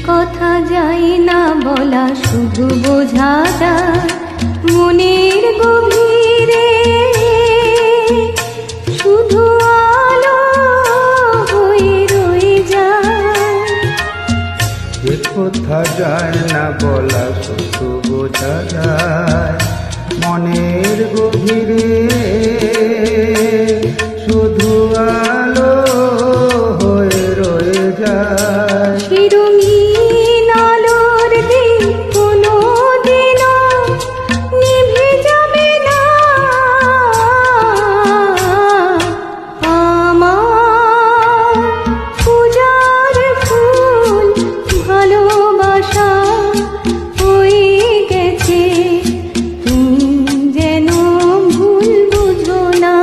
কথা যায় না বলা, শুধু বোঝা যায় মনের গভীরে, শুধু আলো হয়ে রয়ে যায়। যে কথা যায় না বলা, শুধু বোঝা যায় মনের গভীরে, শুধু আলো হয়ে রয়ে যায়। চিরঙিন আলোর দিক কোনো দিনও নিভে যাবে না, আমার পূজার ফুল ভালোবাসা হয়ে গেছে, তুমি যেন ভুল বুঝো না।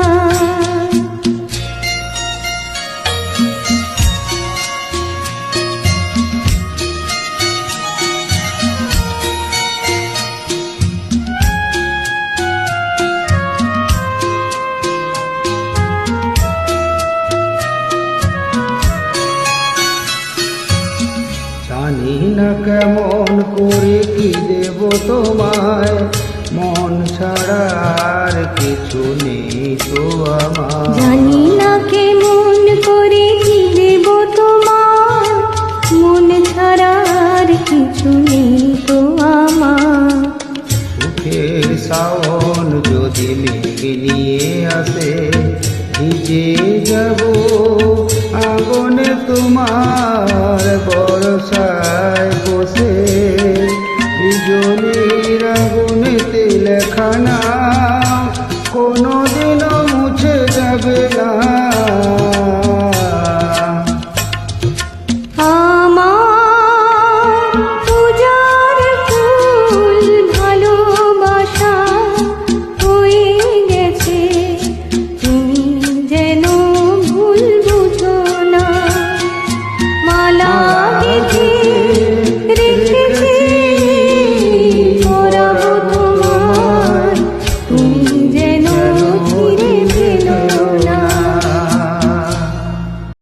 জানি না কেমন করে কি দেব তোমায়, মন ছাড়া আর কিছু নেই তো আমার। জানি না কেমন করে কি দেব তোমার, মন ছাড়া আর কিছু নেই তো আমার। সুখের শাওন যদি মেঘ নিয়ে আসে, ভিজে যাব আগুনে তোমার